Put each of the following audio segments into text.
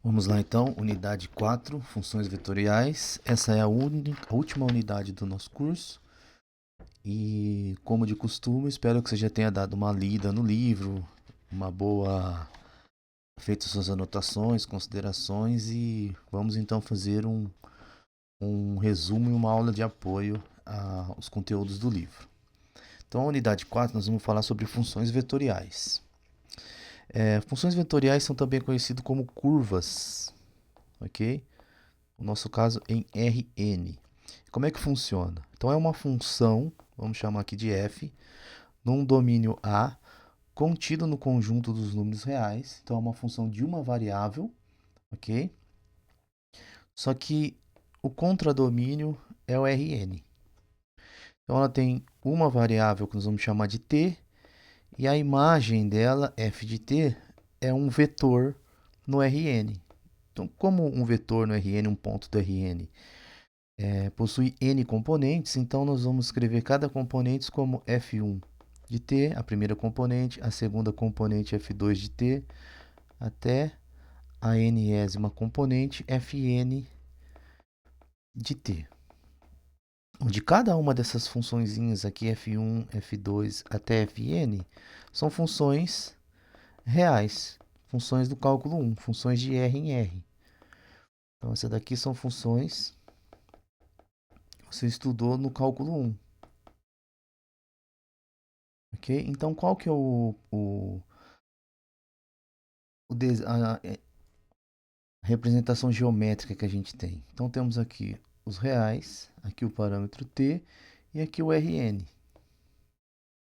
Vamos lá então, unidade 4, funções vetoriais. Essa é a última unidade do nosso curso. E como de costume, espero que você já tenha dado uma lida no livro, feito suas anotações, considerações e vamos então fazer um resumo e uma aula de apoio aos conteúdos do livro. Então, a unidade 4 nós vamos falar sobre funções vetoriais. Funções vetoriais são também conhecidas como curvas, ok? No nosso caso em Rn. Como é que funciona? Então é uma função, vamos chamar aqui de f, num domínio A, contido no conjunto dos números reais. Então é uma função de uma variável, ok? Só que o contradomínio é o Rn. Então ela tem uma variável que nós vamos chamar de t, e a imagem dela, f de t, é um vetor no Rn. Então, como um vetor no Rn, um ponto do Rn, possui n componentes, então nós vamos escrever cada componente como f1 de t, a primeira componente, a segunda componente f2 de t, até a nésima componente fn de t. Onde cada uma dessas funçõezinhas aqui, f1, f2 até fn, são funções reais, funções do cálculo 1, funções de R em R. Então, essas daqui são funções que você estudou no cálculo 1. Ok? Então, qual que é a representação geométrica que a gente tem? Então, temos aqui os reais, aqui o parâmetro t e aqui o Rn.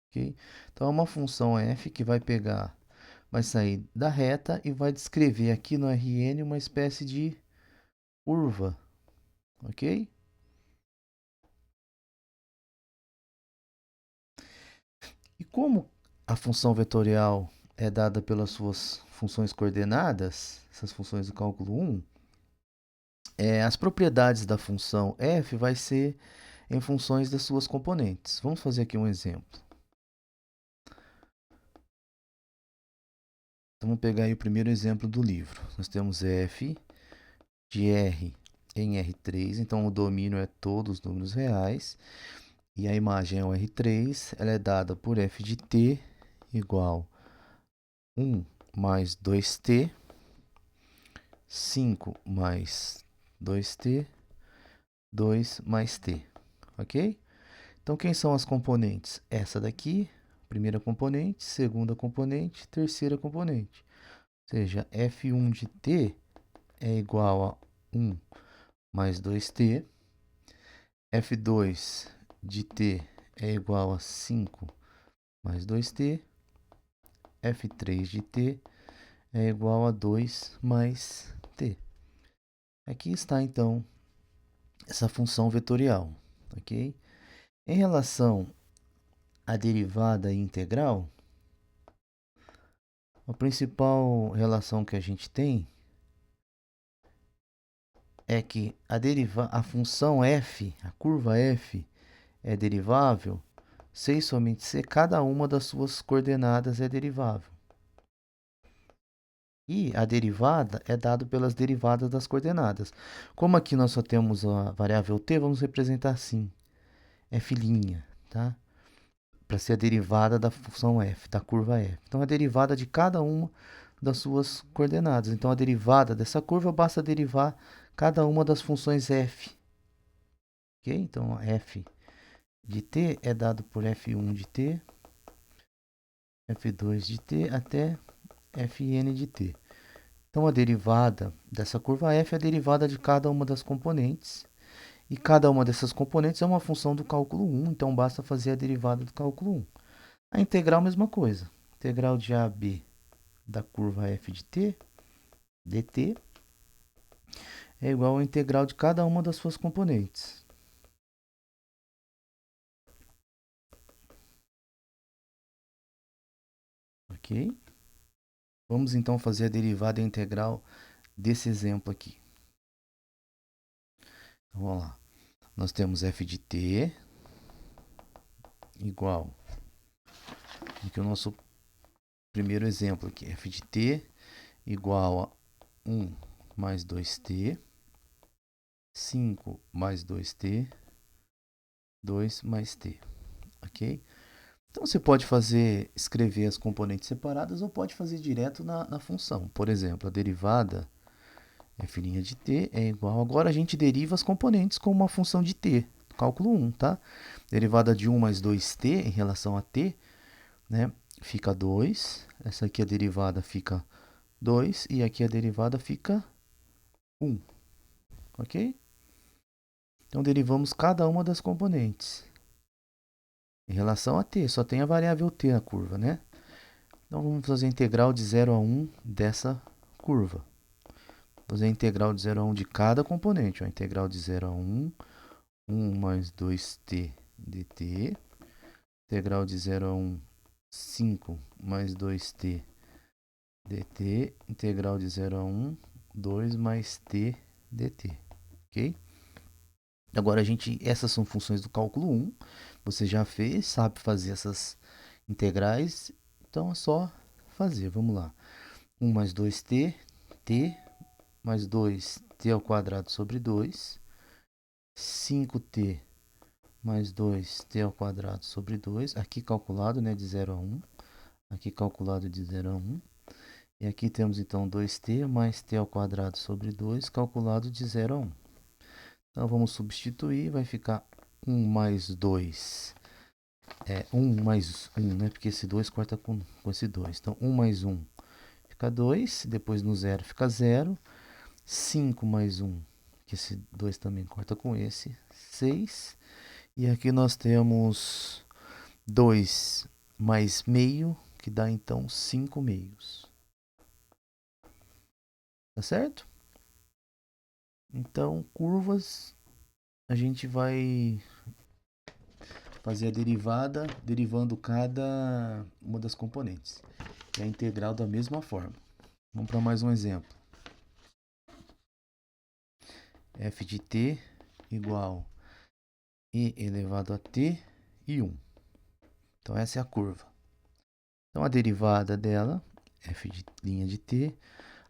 Ok? Então, é uma função f que vai sair da reta e vai descrever aqui no Rn uma espécie de curva. Ok? E como a função vetorial é dada pelas suas funções coordenadas, essas funções do cálculo 1, as propriedades da função f vai ser em funções das suas componentes. Vamos fazer aqui um exemplo. Então, vamos pegar aí o primeiro exemplo do livro. Nós temos f de R em R3, então o domínio é todos os números reais, e a imagem é o R3, ela é dada por f de t igual 1 mais 2t, 5 mais 2t, 2 mais t, ok? Então, quem são as componentes? Essa daqui, primeira componente, segunda componente, terceira componente. Ou seja, f1 de t é igual a 1 mais 2t, f2 de t é igual a 5 mais 2t, f3 de t é igual a 2 mais t. Aqui está, então, essa função vetorial, ok? Em relação à derivada integral, a principal relação que a gente tem é que a função f, a curva f, é derivável se e somente se cada uma das suas coordenadas é derivável. E a derivada é dada pelas derivadas das coordenadas. Como aqui nós só temos a variável t, vamos representar assim, f', tá? Para ser a derivada da função f, da curva f. Então, a derivada de cada uma das suas coordenadas. Então, a derivada dessa curva basta derivar cada uma das funções f. Ok? Então, f de t é dado por f1 de t, f2 de t até fn de t. Então, a derivada dessa curva f é a derivada de cada uma das componentes. E cada uma dessas componentes é uma função do cálculo 1, então basta fazer a derivada do cálculo 1. A integral, mesma coisa. Integral de AB da curva f de t, dt, é igual à integral de cada uma das suas componentes. Ok? Vamos então fazer a derivada integral desse exemplo aqui. Então, vamos lá. Nós temos f de t igual, aqui o nosso primeiro exemplo aqui, f de t igual a 1 mais 2t, 5 mais 2t, 2 mais t, ok? Então você pode escrever as componentes separadas ou pode fazer direto na função. Por exemplo, a derivada f' de t é igual... Agora a gente deriva as componentes com uma função de t, cálculo 1, tá? Derivada de 1 mais 2t em relação a t, né, fica 2. Essa aqui a derivada fica 2 e aqui a derivada fica 1, ok? Então derivamos cada uma das componentes. Em relação a t, só tem a variável t na curva, né? Então vamos fazer a integral de 0 a 1 dessa curva. Fazer a integral de 0 a 1 de cada componente. A integral de 0 a 1, 1 mais 2t dt. Integral de 0 a 1, 5 mais 2t dt. Integral de 0 a 1, 2 mais t dt. Ok? Agora, essas são funções do cálculo 1. Você já fez, sabe fazer essas integrais. Então, é só fazer. Vamos lá. 1 mais 2t, t, mais 2t ao quadrado sobre 2. 5t mais 2t ao quadrado sobre 2. Aqui calculado, né, de 0 a 1. Aqui calculado de 0 a 1. E aqui temos, então, 2t mais t ao quadrado sobre 2, calculado de 0 a 1. Então, vamos substituir, vai ficar 1 mais 2. 1 mais 1, né? Porque esse 2 corta com esse 2. Então, 1 mais 1 fica 2. Depois, no 0 fica 0. 5 mais 1, que esse 2 também corta com esse, 6. E aqui nós temos 2 mais meio, que dá, então, 5 meios. Tá certo? Então, curvas, a gente vai fazer a derivada, derivando cada uma das componentes. E a integral da mesma forma. Vamos para mais um exemplo. F de t igual e elevado a t e 1. Então, essa é a curva. Então, a derivada dela, f de linha de t,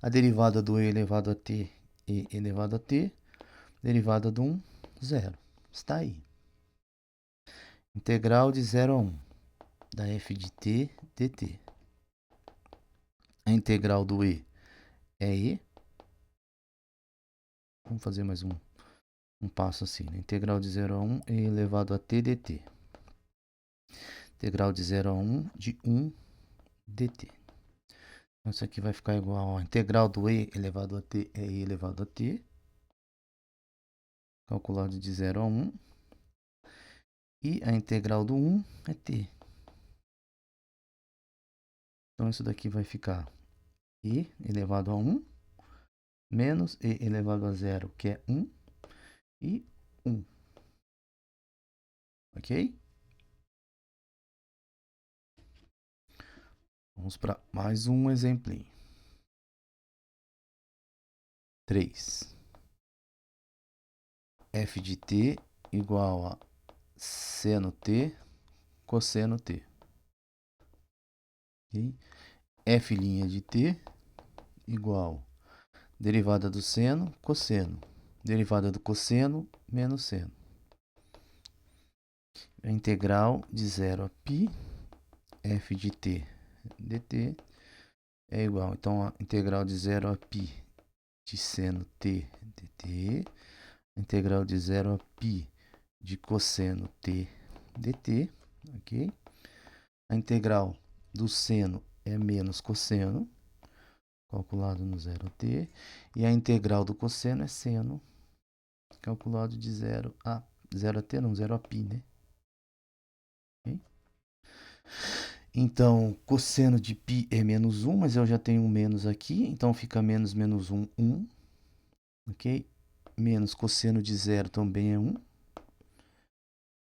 a derivada do e elevado a t, e elevado a t, derivada do 1, 0. Está aí. Integral de 0 a 1 da f de t dt. A integral do e é e. Vamos fazer mais um passo assim, né? Integral de 0 a 1 e elevado a t dt. Integral de 0 a 1 de 1 dt. Então, isso aqui vai ficar igual a integral do e elevado a t é e elevado a t. Calculado de 0 a 1. E a integral do 1 é t. Então, isso daqui vai ficar e elevado a 1 menos e elevado a 0, que é 1, e 1. Ok? Vamos para mais um exemplinho. 3. F de t igual a seno t cosseno t. Okay? F' de t igual derivada do seno, cosseno. Derivada do cosseno menos seno. A integral de 0 a π f de t dt é igual. Então, a integral de 0 a π de seno t dt. A integral de 0 a π de cosseno t dt. Ok? A integral do seno é menos cosseno, calculado no 0 a t. E a integral do cosseno é seno, calculado de 0 a t, não, 0 a π, né? Okay? Então, cosseno de π é menos 1, mas eu já tenho um menos aqui, então fica menos 1, 1. Ok? Menos cosseno de 0 também é 1.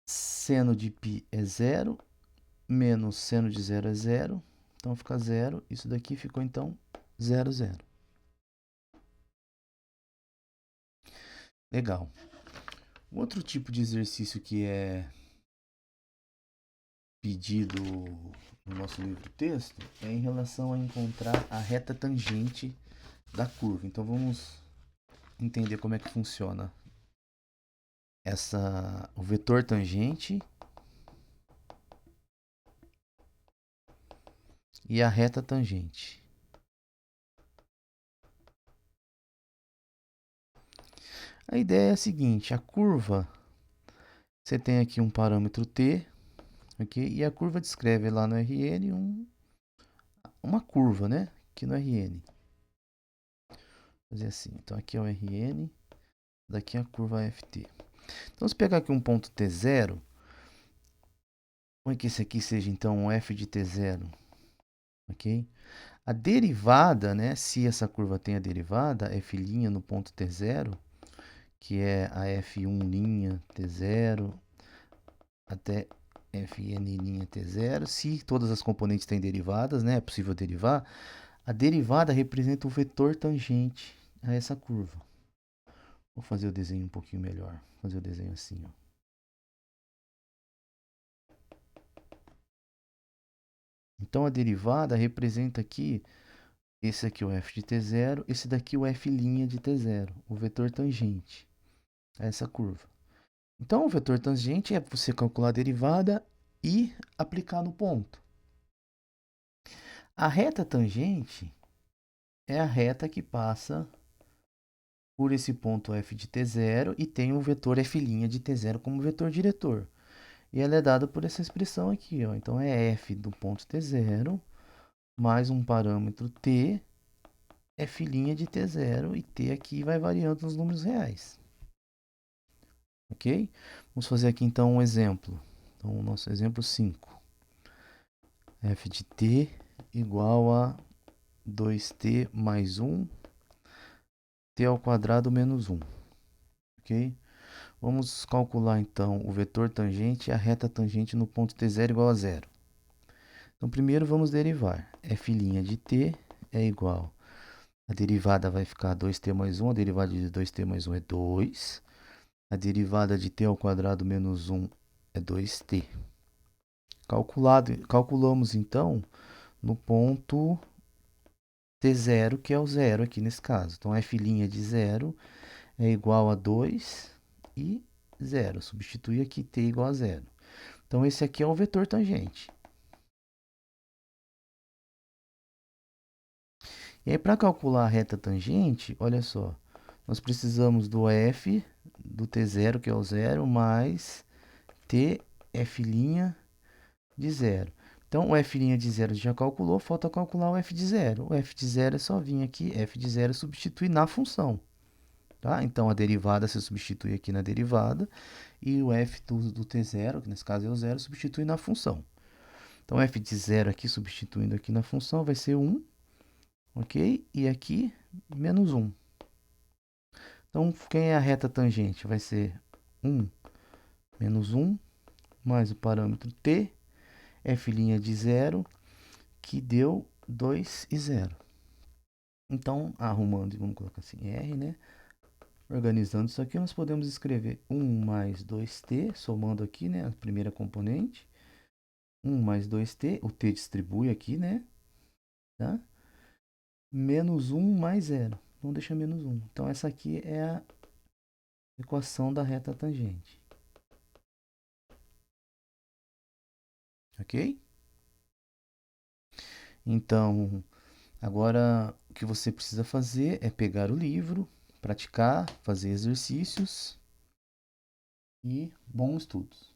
Seno de π é 0, menos seno de 0 é 0, então fica 0. Isso daqui ficou, então, 0, 0. Legal. Outro tipo de exercício que é pedido no nosso livro-texto é em relação a encontrar a reta tangente da curva. Então, vamos entender como é que funciona o vetor tangente e a reta tangente. A ideia é a seguinte: a curva, você tem aqui um parâmetro t, ok? E a curva descreve lá no Rn uma curva, né? Aqui no Rn. Vou fazer assim. Então aqui é o Rn, daqui é a curva ft. Então se pegar aqui um ponto t0, vamos que esse aqui seja então um f de t0, ok? A derivada, né? Se essa curva tem a derivada, f' no ponto t0, que é a f1' t0 até fn' t0, se todas as componentes têm derivadas, né? É possível derivar. A derivada representa o vetor tangente a essa curva. Vou fazer o desenho um pouquinho melhor. Vou fazer o desenho assim, ó. Então a derivada representa aqui, esse aqui é o f de t0, esse daqui é o f' de t0, o vetor tangente a essa curva. Então o vetor tangente é você calcular a derivada e aplicar no ponto. A reta tangente é a reta que passa por esse ponto f de t0 e tem o vetor f' de t0 como vetor diretor. E ela é dada por essa expressão aqui, ó. Então é f do ponto t0 mais um parâmetro t, f' de t0, e t aqui vai variando nos números reais. Ok? Vamos fazer aqui então um exemplo. Então o nosso exemplo 5. F de t igual a 2t mais 1, t ao quadrado menos 1. Ok? Vamos calcular então o vetor tangente e a reta tangente no ponto t0 igual a 0. Então primeiro vamos derivar. F' de t é igual, a derivada vai ficar 2t mais 1, a derivada de 2t mais 1 é 2. A derivada de t ao quadrado menos 1 é 2t. Calculamos então no ponto t0, que é o zero aqui nesse caso. Então f' de 0 é igual a 2 e 0. Substitui aqui t igual a 0. Então esse aqui é o vetor tangente. E aí para calcular a reta tangente, olha só, nós precisamos do f do t0, que é o 0, mais t f' de 0. Então, o f' de 0 já calculou, falta calcular o f de 0. O f de 0 é só vir aqui, f de 0 substitui na função. Tá? Então, a derivada se substitui aqui na derivada, e o f do t0, que nesse caso é o 0, substitui na função. Então, f de 0 aqui, substituindo aqui na função, vai ser 1, ok? E aqui, menos 1. Então, quem é a reta tangente? Vai ser 1 menos 1, mais o parâmetro t, f' de 0, que deu 2 e 0. Então, arrumando, vamos colocar assim, R, né? Organizando isso aqui, nós podemos escrever 1 mais 2t, somando aqui, né, a primeira componente. 1 mais 2t, o t distribui aqui, né? Tá? Menos 1 mais 0. Vamos deixar menos 1. Então, essa aqui é a equação da reta tangente. Ok? Então, agora o que você precisa fazer é pegar o livro, praticar, fazer exercícios e bons estudos.